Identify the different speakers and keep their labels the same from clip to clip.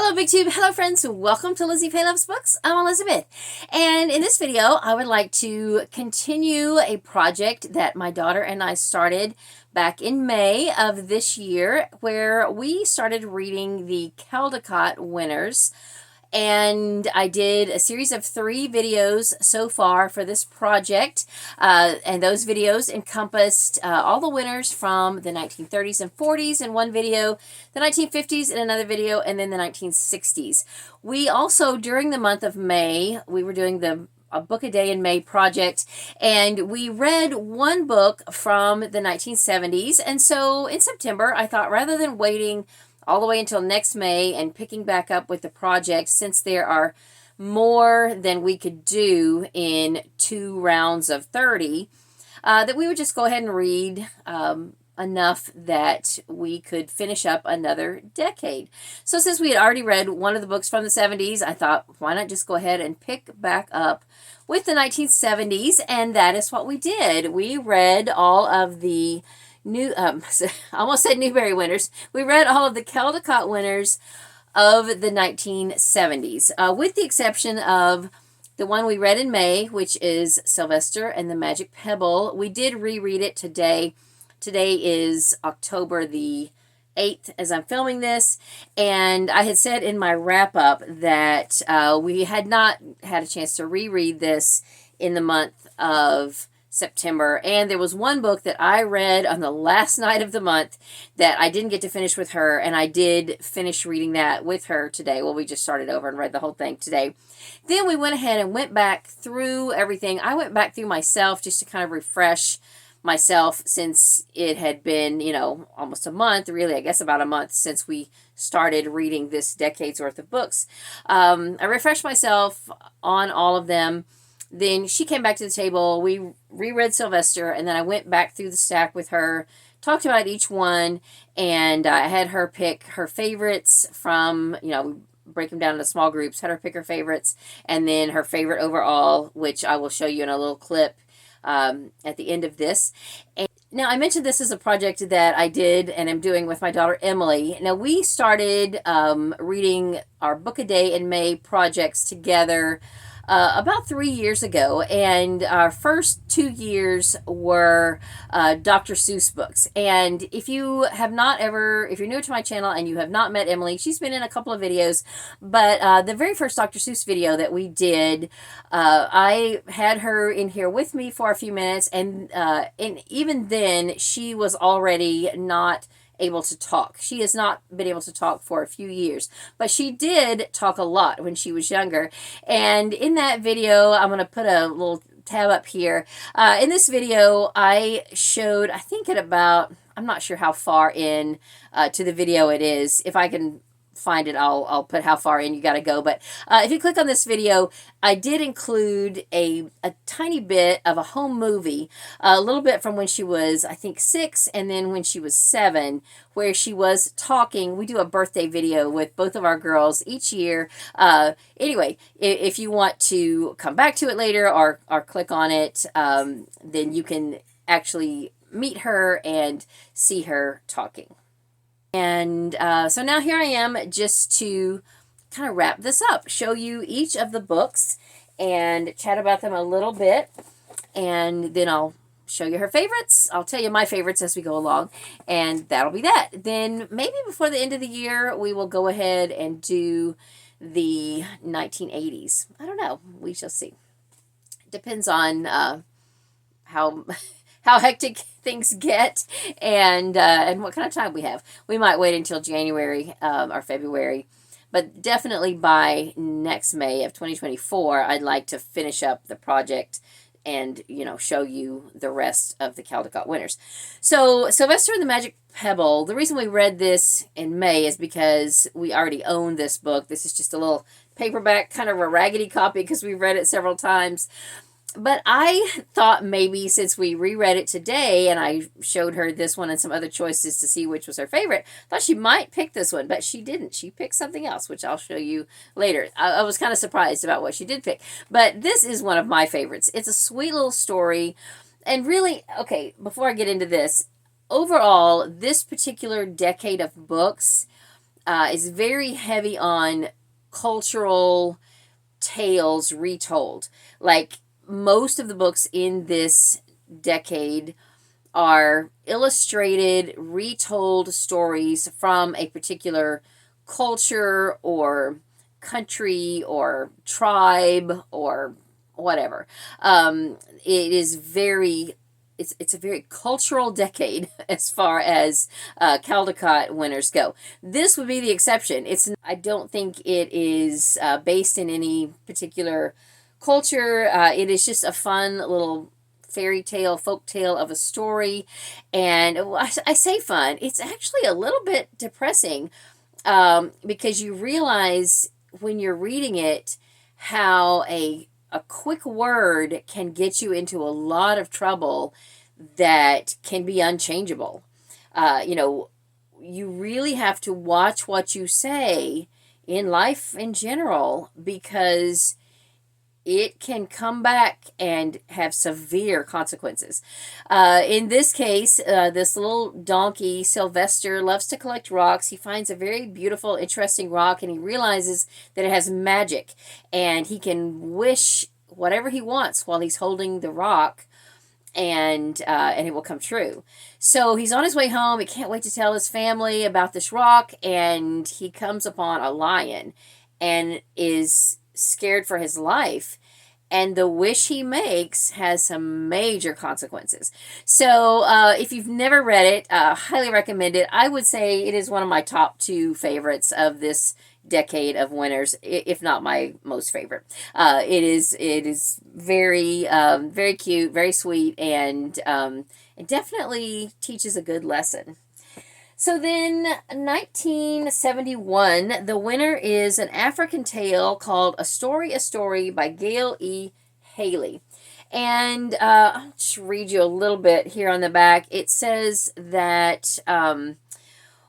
Speaker 1: Hello BigTube, hello friends, welcome to Lizziefaye Loves Books. I'm Elizabeth, and in this video I would like to continue a project that my daughter and I started back in May of this year, where we started reading the Caldecott Winners. And I did a series of 3 videos so far for this project, and those videos encompassed all the winners from the 1930s and 40s in one video, the 1950s in another video, and then the 1960s. We also, during the month of May, we were doing a book a day in May project, and we read one book from the 1970s. And so in September, I thought, rather than waiting all the way until next May and picking back up with the project, since there are more than we could do in 2 rounds of 30, that we would just go ahead and read enough that we could finish up another decade. So since we had already read one of the books from the 70s, I thought, why not just go ahead and pick back up with the 1970s, and that is what we did. We read all of the I almost said Newbery winners. We read all of the Caldecott winners of the 1970s, with the exception of the one we read in May, which is Sylvester and the Magic Pebble. We did reread it today. Today is October the 8th as I'm filming this, and I had said in my wrap-up that we had not had a chance to reread this in the month of September, and there was one book that I read on the last night of the month that I didn't get to finish with her, and I did finish reading that with her today. Well, we just started over and read the whole thing today. Then we went ahead and went back through everything. I went back through myself just to kind of refresh myself, since it had been, almost a month, really, I guess about a month since we started reading this decade's worth of books. I refreshed myself on all of them. Then she came back to the table, we reread Sylvester, and then I went back through the stack with her, talked about each one, and I had her pick her favorites from, we break them down into small groups, had her pick her favorites, and then her favorite overall, which I will show you in a little clip at the end of this. And now, I mentioned this is a project that I did and am doing with my daughter Emily. Now, we started reading our Book a Day in May projects together about 3 years ago, and our first 2 years were Dr. Seuss books. And if you're new to my channel and you have not met Emily, she's been in a couple of videos, but the very first Dr. Seuss video that we did, I had her in here with me for a few minutes, and even then, she was already not able to talk. She has not been able to talk for a few years, but she did talk a lot when she was younger. And in that video, I'm going to put a little tab up here. In this video, I showed, I think at about, I'm not sure how far in to the video it is. If I can find it, I'll put how far in you got to go. But if you click on this video, I did include a tiny bit of a home movie, a little bit from when she was, I think, 6, and then when she was 7, where she was talking. We do a birthday video with both of our girls each year. Anyway, if you want to come back to it later or click on it, then you can actually meet her and see her talking. And so now here I am, just to kind of wrap this up, show you each of the books and chat about them a little bit, and then I'll show you her favorites. I'll tell you my favorites as we go along, and that'll be that. Then maybe before the end of the year, we will go ahead and do the 1980s. I don't know. We shall see. Depends on how hectic things get, and what kind of time we have. We might wait until January or February, but definitely by next May of 2024, I'd like to finish up the project and, show you the rest of the Caldecott winners. So Sylvester and the Magic Pebble, the reason we read this in May is because we already own this book. This is just a little paperback, kind of a raggedy copy because we've read it several times. But I thought maybe since we reread it today and I showed her this one and some other choices to see which was her favorite, I thought she might pick this one, but she didn't. She picked something else, which I'll show you later. I was kind of surprised about what she did pick, but this is one of my favorites. It's a sweet little story, and really, okay, before I get into this, overall, this particular decade of books, is very heavy on cultural tales retold. Like most of the books in this decade are illustrated, retold stories from a particular culture or country or tribe or whatever. It is very it's a very cultural decade as far as Caldecott winners go. This would be the exception. I don't think it is based in any particular culture. It is just a fun little fairy tale, folk tale of a story. And I say fun, it's actually a little bit depressing because you realize when you're reading it how a quick word can get you into a lot of trouble that can be unchangeable. You really have to watch what you say in life in general because it can come back and have severe consequences. In this case, this little donkey, Sylvester, loves to collect rocks. He finds a very beautiful, interesting rock, and he realizes that it has magic, and he can wish whatever he wants while he's holding the rock, and it will come true. So he's on his way home. He can't wait to tell his family about this rock, and he comes upon a lion and is scared for his life, and the wish he makes has some major consequences. So if you've never read it, highly recommend it. I would say it is one of my top 2 favorites of this decade of winners, if not my most favorite. It is very very cute, very sweet, and it definitely teaches a good lesson. So then 1971, the winner is an African tale called A Story by Gail E. Haley. And I'll just read you a little bit here on the back. It says that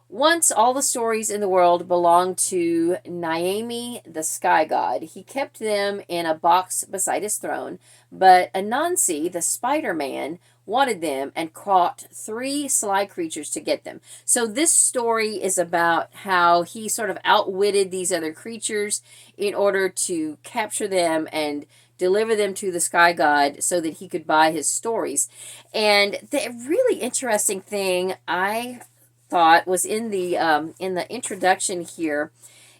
Speaker 1: once all the stories in the world belonged to Naimi, the sky god. He kept them in a box beside his throne, but Anansi, the Spider-Man, wanted them and caught 3 sly creatures to get them. So this story is about how he sort of outwitted these other creatures in order to capture them and deliver them to the sky god so that he could buy his stories. And the really interesting thing I thought was in the introduction here.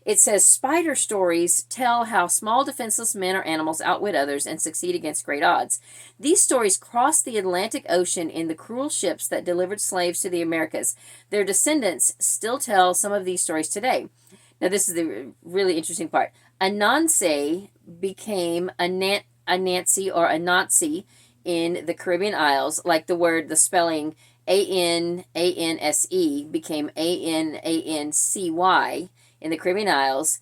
Speaker 1: It says, spider stories tell how small defenseless men or animals outwit others and succeed against great odds. These stories crossed the Atlantic Ocean in the cruel ships that delivered slaves to the Americas. Their descendants still tell some of these stories today. Now, this is the really interesting part. Anansi became a Nancy or a Nazi in the Caribbean Isles, like the spelling Ananse became Anancy in the Caribbean Isles,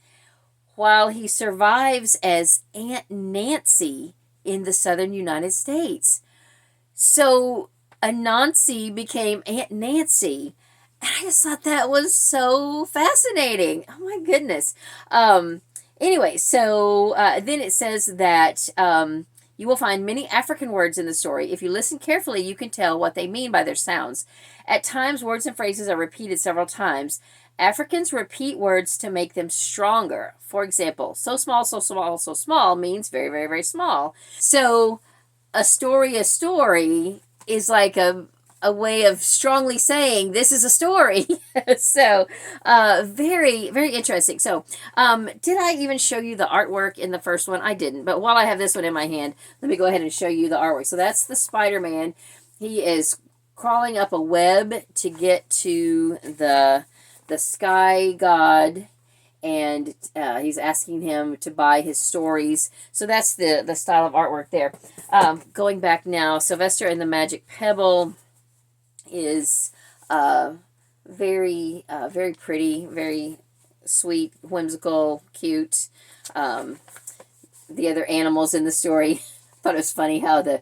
Speaker 1: while he survives as Aunt Nancy in the southern United States. So Anansi became Aunt Nancy. And I just thought that was so fascinating. Oh my goodness. Anyway, so then it says that you will find many African words in the story. If you listen carefully, you can tell what they mean by their sounds. At times, words and phrases are repeated several times. Africans repeat words to make them stronger. For example, so small, so small, so small means very, very, very small. So a story is like a way of strongly saying this is a story. So very, very interesting. So did I even show you the artwork in the first one? I didn't, but while I have this one in my hand, let me go ahead and show you the artwork. So that's the Spider-Man. He is crawling up a web to get to the sky god, and he's asking him to buy his stories. So that's the style of artwork there. Going back now, Sylvester and the Magic Pebble is very, very pretty, very sweet, whimsical, cute. The other animals in the story, thought it was funny how the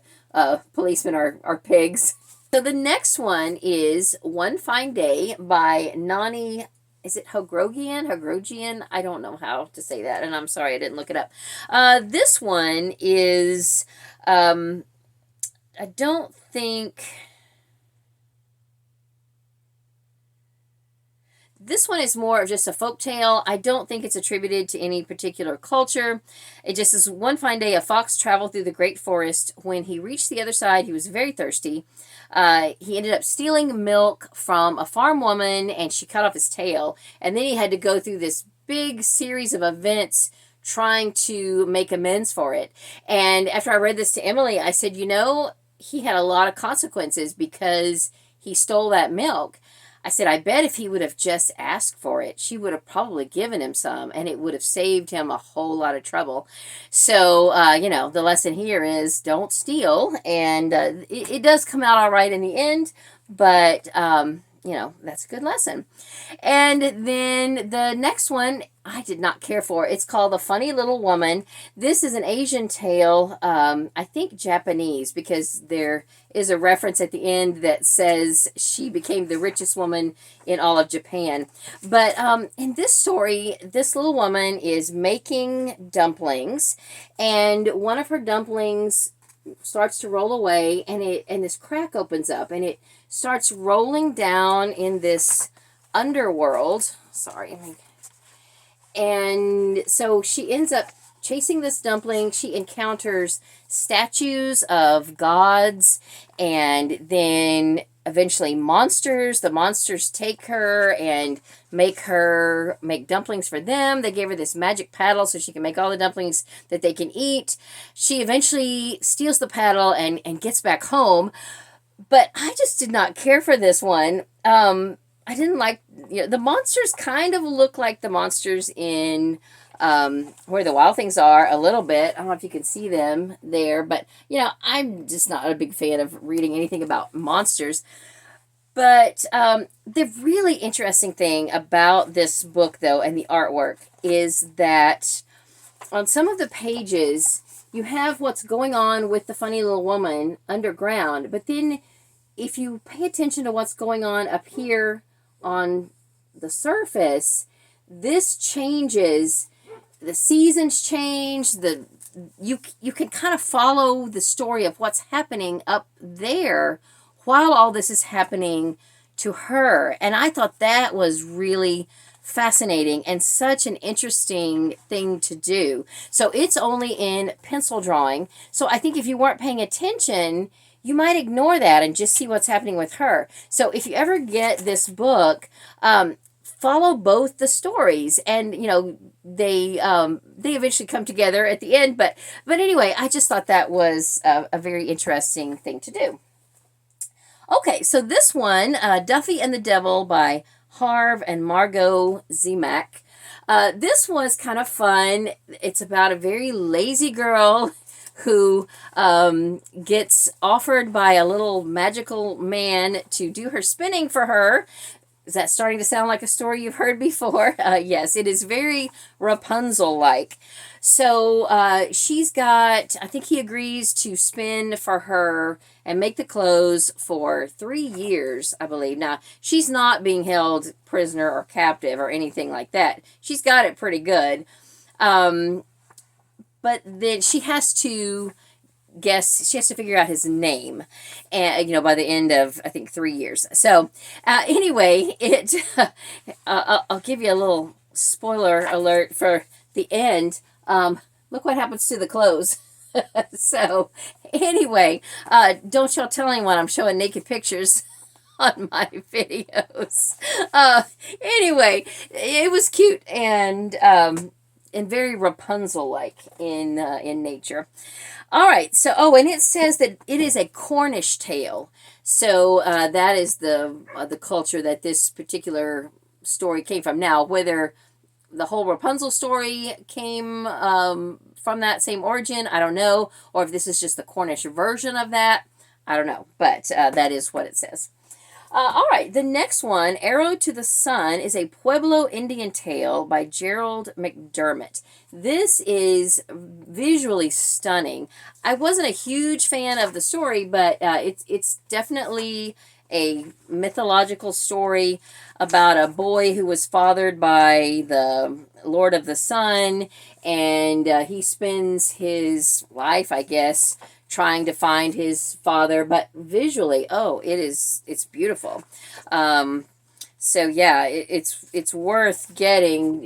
Speaker 1: policemen are pigs. So the next one is One Fine Day by Nonny. Is it Hogrogian? I don't know how to say that, and I'm sorry I didn't look it up. This one is, I don't think... This one is more of just a folk tale. I don't think it's attributed to any particular culture. It just is one fine day, a fox traveled through the great forest. When he reached the other side, he was very thirsty. He ended up stealing milk from a farm woman, and she cut off his tail. And then he had to go through this big series of events trying to make amends for it. And after I read this to Emily, I said, he had a lot of consequences because he stole that milk. I said, I bet if he would have just asked for it, she would have probably given him some, and it would have saved him a whole lot of trouble. So, the lesson here is don't steal, and it does come out all right in the end, but, that's a good lesson. And then the next one, I did not care for. It's called The Funny Little Woman. This is an Asian tale, I think Japanese, because there is a reference at the end that says she became the richest woman in all of Japan. But in this story, this little woman is making dumplings, and one of her dumplings starts to roll away, and this crack opens up, and it starts rolling down in this underworld. And so she ends up chasing this dumpling. She encounters statues of gods, and then eventually monsters. The monsters take her and make dumplings for them. They gave her this magic paddle so she can make all the dumplings that they can eat. She eventually steals the paddle and gets back home. But I just did not care for this one. I didn't like, the monsters kind of look like the monsters in Where the Wild Things Are a little bit. I don't know if you can see them there, but, I'm just not a big fan of reading anything about monsters. But the really interesting thing about this book, though, and the artwork, is that on some of the pages, you have what's going on with the funny little woman underground, but then if you pay attention to what's going on up here on the surface, this changes. The seasons change. You can kind of follow the story of what's happening up there while all this is happening to her. And I thought that was really fascinating and such an interesting thing to do. So it's only in pencil drawing. So I think if you weren't paying attention, you might ignore that and just see what's happening with her. So if you ever get this book, follow both the stories, and they eventually come together at the end. But anyway, I just thought that was a very interesting thing to do. Okay, so this one, Duffy and the Devil by Harve and Margot Zemach. This was kind of fun. It's about a very lazy girl who gets offered by a little magical man to do her spinning for her. Is that starting to sound like a story you've heard before? Yes, it is very Rapunzel-like. So I think he agrees to spin for her and make the clothes for 3 years, I believe. Now, she's not being held prisoner or captive or anything like that. She's got it pretty good. But then she has to figure out his name, and by the end of, I think, 3 years. So anyway, I'll give you a little spoiler alert for the end. Look what happens to the clothes. So anyway, don't y'all tell anyone I'm showing naked pictures on my videos. Anyway, it was cute and very Rapunzel-like in nature. All right, so, and it says that it is a Cornish tale. So that is the culture that this particular story came from. Now, whether the whole Rapunzel story came from that same origin, I don't know. Or if this is just the Cornish version of that, I don't know. But that is what it says. All right, the next one, Arrow to the Sun, is a Pueblo Indian tale by Gerald McDermott. This is visually stunning. I wasn't a huge fan of the story, but it's definitely a mythological story about a boy who was fathered by the Lord of the Sun, and he spends his life, I guess, trying to find his father, but visually, it's beautiful. So yeah, it's worth getting,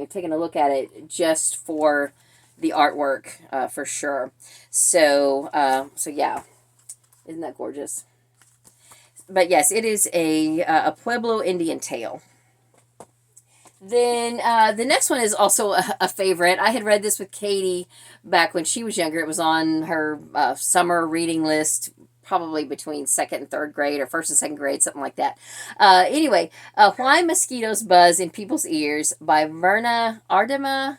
Speaker 1: taking a look at it just for the artwork, for sure. So yeah, isn't that gorgeous? But yes, it is a Pueblo Indian tale. Then the next one is also a favorite. I had read this with Katie back when she was younger. It was on her summer reading list, probably between second and third grade, or first and second grade, something like that. Anyway, Why Mosquitoes Buzz in People's Ears by Verna Aardema.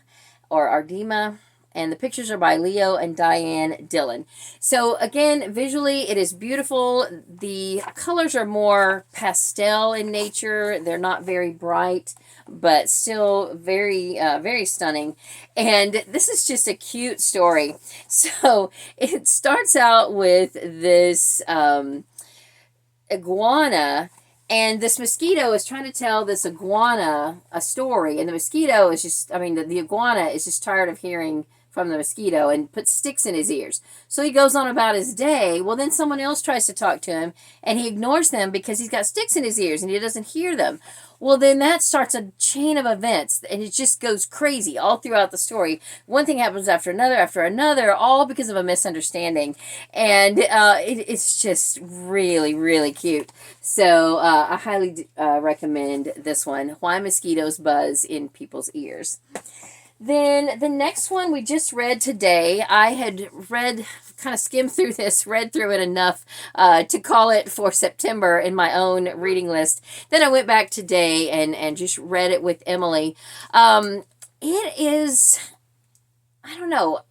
Speaker 1: And the pictures are by Leo and Diane Dillon. So again, visually it is beautiful. The colors are more pastel in nature. They're not very bright, but still very, very stunning. And this is just a cute story. So it starts out with this iguana, and this mosquito is trying to tell this iguana a story. And the mosquito is just, the iguana is just tired of hearing from the mosquito and puts sticks in his ears. So he goes on about his day. Well, then someone else tries to talk to him, and he ignores them because he's got sticks in his ears and he doesn't hear them. Well, then that starts a chain of events, and it just goes crazy all throughout the story. One thing happens after another, all because of a misunderstanding. And it's just really, really cute. So I highly recommend this one, Why Mosquitoes Buzz in People's Ears. Then the next one we just read today, I had kind of skimmed through this, read through it enough to call it for September in my own reading list. Then I went back today and just read it with Emily. It is, I don't know,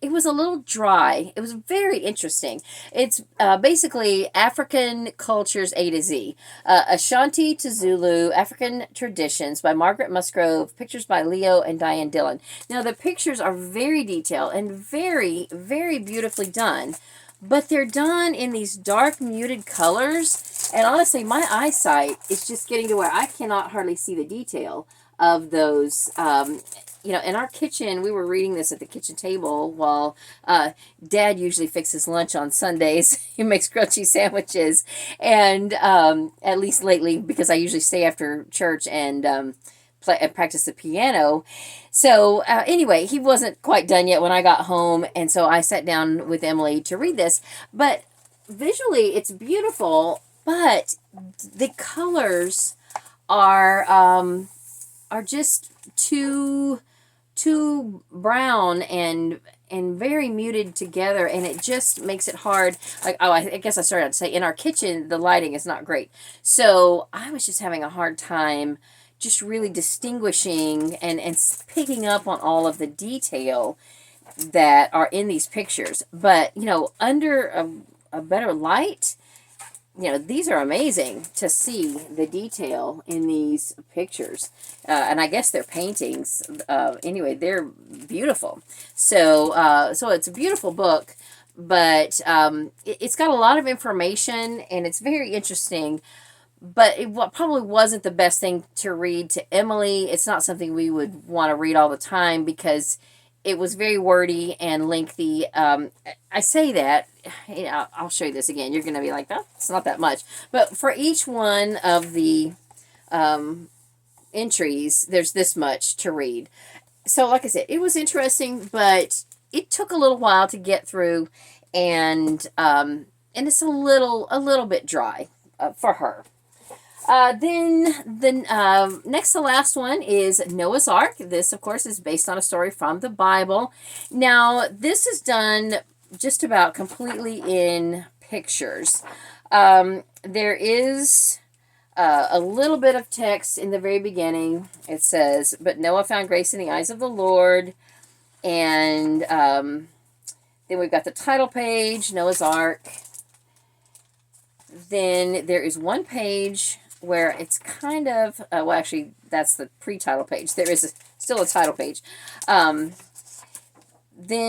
Speaker 1: it was a little dry. It was very interesting. It's basically African cultures A to Z. Ashanti to Zulu, African Traditions by Margaret Musgrove, pictures by Leo and Diane Dillon. Now, the pictures are very detailed and very, very beautifully done, but they're done in these dark, muted colors. And honestly, my eyesight is just getting to where I cannot hardly see the detail of those. In our kitchen, we were reading this at the kitchen table while Dad usually fixes lunch on Sundays. He makes grilled cheese sandwiches. And at least lately, because I usually stay after church and practice the piano. So anyway, he wasn't quite done yet when I got home. And so I sat down with Emily to read this. But visually, it's beautiful. But the colors are just too brown and very muted together, and it just makes it hard. I guess I started to say, in our kitchen the lighting is not great, so I was just having a hard time just really distinguishing and picking up on all of the detail that are in these pictures. But under a better light, these are amazing to see the detail in these pictures. And I guess they're paintings. Anyway, they're beautiful. So it's a beautiful book, but it's got a lot of information, and it's very interesting. But it probably wasn't the best thing to read to Emily. It's not something we would want to read all the time because it was very wordy and lengthy. I say that, I'll show you this again. You're going to be like, oh, it's not that much. But for each one of the entries, there's this much to read. So like I said, it was interesting, but it took a little while to get through, and it's a little bit dry for her. Then the next to last one is Noah's Ark. This, of course, is based on a story from the Bible. Now, this is done just about completely in pictures. There is a little bit of text in the very beginning. It says, "But Noah found grace in the eyes of the Lord." And then we've got the title page, Noah's Ark. Then there is one page where it's kind of, actually, that's the pre-title page. There is still a title page. Then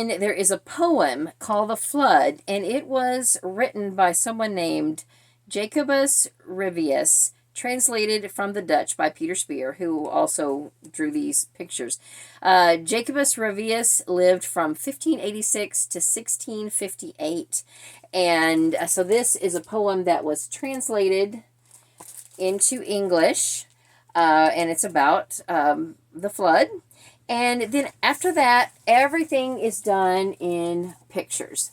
Speaker 1: there is a poem called The Flood, and it was written by someone named Jacobus Rivius, translated from the Dutch by Peter Spier, who also drew these pictures. Jacobus Rivius lived from 1586 to 1658, and so this is a poem that was translated into English, and it's about the flood. And then after that, everything is done in pictures.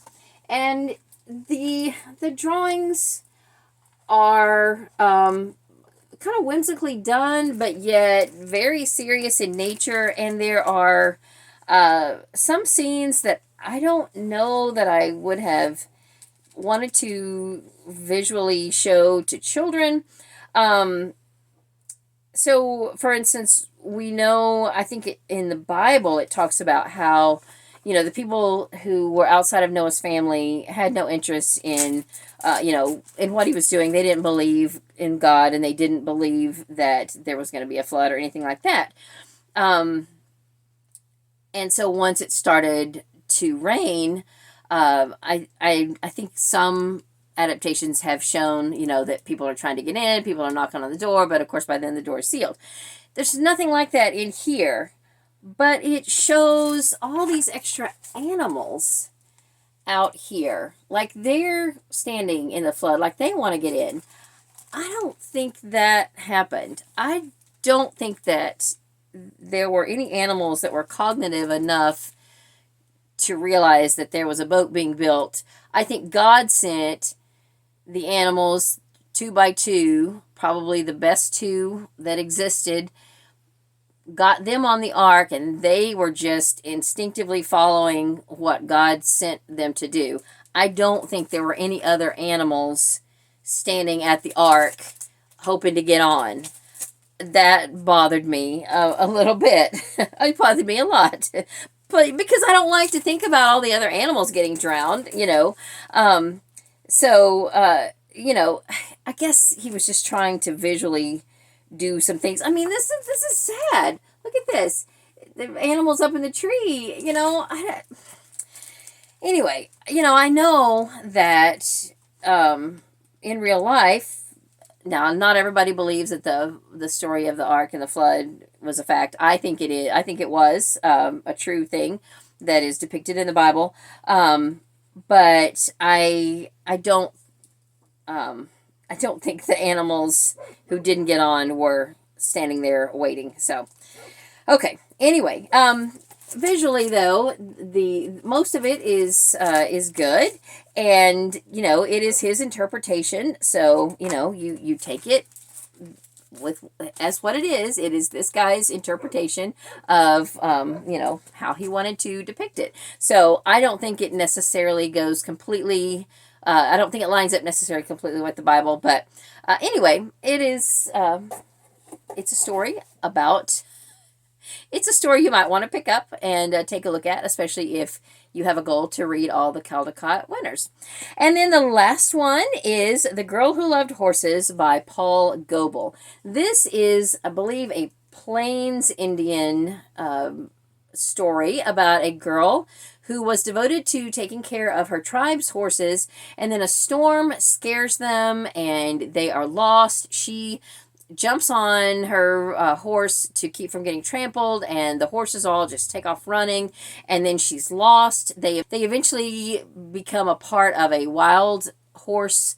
Speaker 1: And the drawings are kind of whimsically done, but yet very serious in nature. And there are some scenes that I don't know that I would have wanted to visually show to children. So, for instance, we know, I think in the Bible, it talks about how, the people who were outside of Noah's family had no interest in, in what he was doing. They didn't believe in God, and they didn't believe that there was going to be a flood or anything like that. And so once it started to rain, I think some adaptations have shown, that people are trying to get in, people are knocking on the door, but of course by then the door is sealed. There's nothing like that in here, but it shows all these extra animals out here. Like they're standing in the flood, like they want to get in. I don't think that happened. I don't think that there were any animals that were cognitive enough to realize that there was a boat being built. I think God sent the animals 2 by 2, probably the best 2 that existed, got them on the ark, and they were just instinctively following what God sent them to do. I don't think there were any other animals standing at the ark hoping to get on. That bothered me a little bit. It bothered me a lot. But because I don't like to think about all the other animals getting drowned, So, I guess he was just trying to visually do some things. I mean, this is sad. Look at this. The animals up in the tree, Anyway, I know that in real life, now not everybody believes that the story of the ark and the flood was a fact. I think it is. I think it was a true thing that is depicted in the Bible. But I don't think the animals who didn't get on were standing there waiting. So, okay. Anyway, visually though, the most of it is good, and it is his interpretation. So you take it with as what it is. It is this guy's interpretation of how he wanted to depict it. So I don't think it necessarily goes completely. I don't think it lines up necessarily completely with the Bible, but anyway, it is. It's a story about. It's a story you might want to pick up and take a look at, especially if you have a goal to read all the Caldecott Winners. And then the last one is The Girl Who Loved Horses by Paul Goble. This is, I believe, a Plains Indian story about a girl who was devoted to taking care of her tribe's horses, and then a storm scares them and they are lost. She jumps on her horse to keep from getting trampled, and the horses all just take off running, and then she's lost. They eventually become a part of a wild horse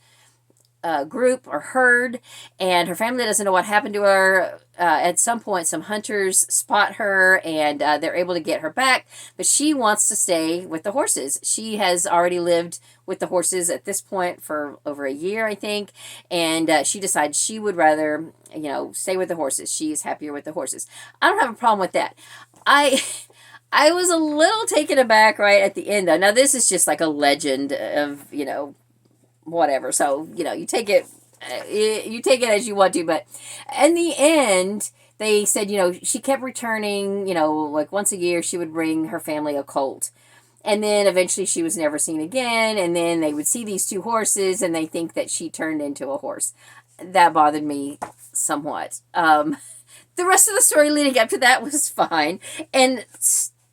Speaker 1: group or herd, and her family doesn't know what happened to her. At some point, some hunters spot her, and they're able to get her back, but she wants to stay with the horses. She has already lived with the horses at this point for over a year, I think, and she decides she would rather, stay with the horses. She is happier with the horses. I don't have a problem with that. I was a little taken aback right at the end, though. Now, this is just like a legend of, whatever. So, you take it as you want to, but in the end, they said, she kept returning, like once a year, she would bring her family a colt. And then eventually she was never seen again. And then they would see these 2 horses and they think that she turned into a horse. That bothered me somewhat. The rest of the story leading up to that was fine. And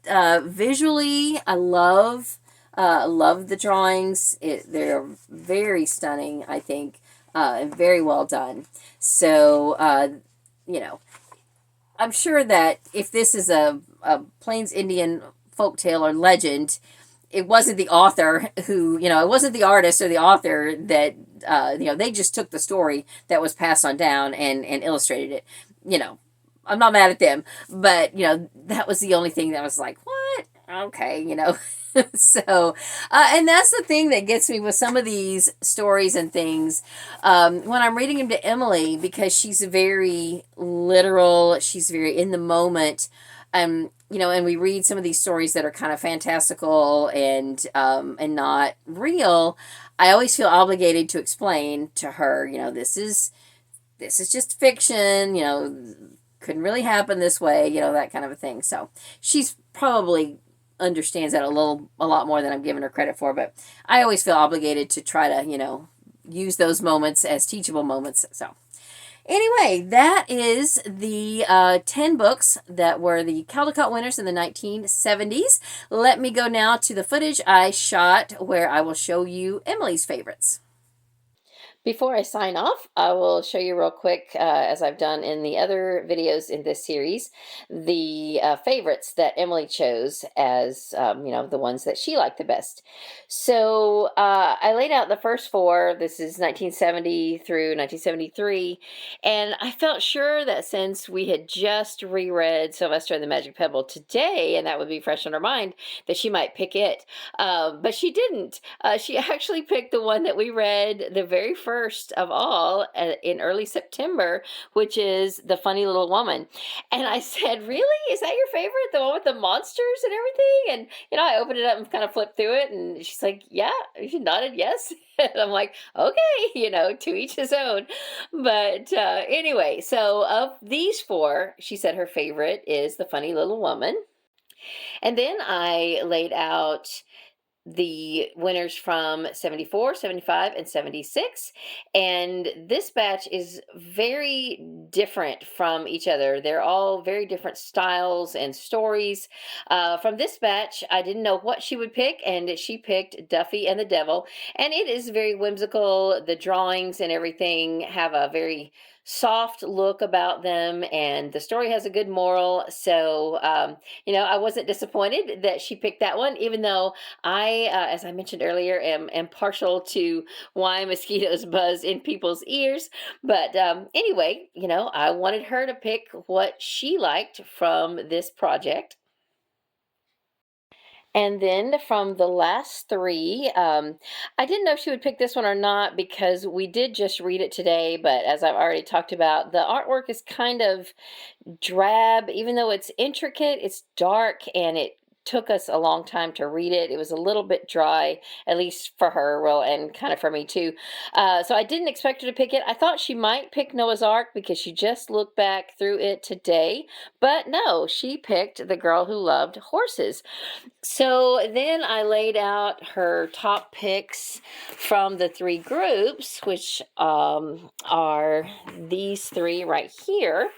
Speaker 1: visually, I love the drawings. They're very stunning, I think, and very well done. So, I'm sure that if this is a Plains Indian folktale or legend, it wasn't the author who, it wasn't the artist or the author that, they just took the story that was passed on down and illustrated it. I'm not mad at them, but, that was the only thing that was like, what? Okay, So, and that's the thing that gets me with some of these stories and things. When I'm reading them to Emily, because she's very literal, she's very in the moment. And we read some of these stories that are kind of fantastical and not real. I always feel obligated to explain to her, this is just fiction, couldn't really happen this way, that kind of a thing. So she's probably understands that a lot more than I'm giving her credit for, but I always feel obligated to try to, use those moments as teachable moments. So anyway, that is the 10 books that were the Caldecott winners in the 1970s. Let me go now to the footage I shot where I will show you Emily's favorites. Before I sign off, I will show you real quick, as I've done in the other videos in this series, the favorites that Emily chose as, the ones that she liked the best. So I laid out the first four. This is 1970 through 1973, and I felt sure that since we had just reread Sylvester and the Magic Pebble today, and that would be fresh on her mind, that she might pick it. But she didn't. She actually picked the one that we read the very first of all in early September, which is The Funny Little Woman. And I said, really? Is that your favorite? The one with the monsters and everything? And, I opened it up and kind of flipped through it. And she's like, yeah. She nodded yes. And I'm like, okay, to each his own. But anyway, so of these four, she said her favorite is The Funny Little Woman. And then I laid out the winners from 74, 75, and 76. And this batch is very different from each other. They're all very different styles and stories. From this batch, I didn't know what she would pick, and she picked Duffy and the Devil. And it is very whimsical. The drawings and everything have a very soft look about them, and the story has a good moral. So, I wasn't disappointed that she picked that one, even though I, as I mentioned earlier, am partial to why mosquitoes buzz in people's ears. But anyway, I wanted her to pick what she liked from this project. And then from the last three, I didn't know if she would pick this one or not because we did just read it today, but as I've already talked about, the artwork is kind of drab. Even though it's intricate, it's dark, and it took us a long time to read it. It was a little bit dry, at least for her, well, and kind of for me too. So I didn't expect her to pick it. I thought she might pick Noah's Ark because she just looked back through it today, but no, she picked The Girl Who Loved Horses. So then I laid out her top picks from the three groups, which are these three right here.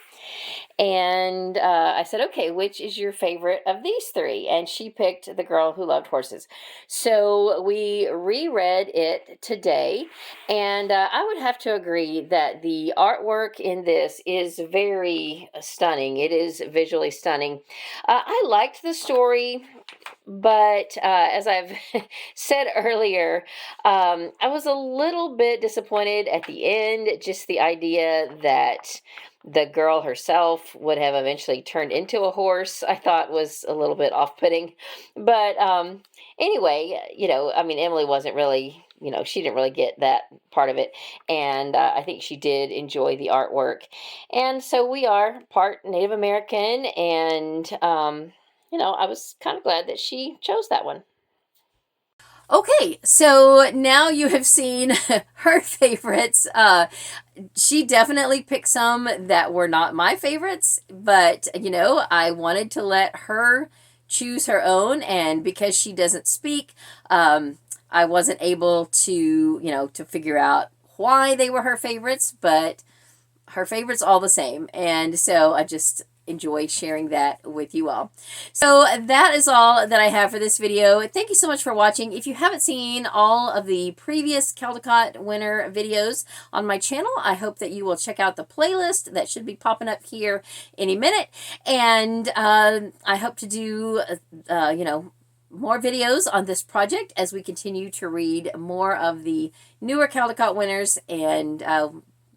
Speaker 1: And I said, okay, which is your favorite of these three? And she picked The Girl Who Loved Horses. So we reread it today, and I would have to agree that the artwork in this is very stunning. It is visually stunning. I liked the story, but as I've said earlier, I was a little bit disappointed at the end, just the idea that the girl herself would have eventually turned into a horse, I thought was a little bit off-putting. But anyway, Emily wasn't really, she didn't really get that part of it. And I think she did enjoy the artwork. And so we are part Native American, and, I was kind of glad that she chose that one. Okay, so now you have seen her favorites. She definitely picked some that were not my favorites, but, I wanted to let her choose her own, and because she doesn't speak, I wasn't able to, to figure out why they were her favorites, but her favorites all the same, and so I just enjoyed sharing that with you all. So that is all that I have for this video. Thank you so much for watching. If you haven't seen all of the previous Caldecott winner videos on my channel, I hope that you will check out the playlist that should be popping up here any minute. And I hope to do, more videos on this project as we continue to read more of the newer Caldecott Winners, and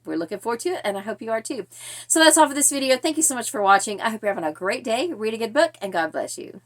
Speaker 1: we're looking forward to it, and I hope you are too. So that's all for this video. Thank you so much for watching. I hope you're having a great day. Read a good book, and God bless you.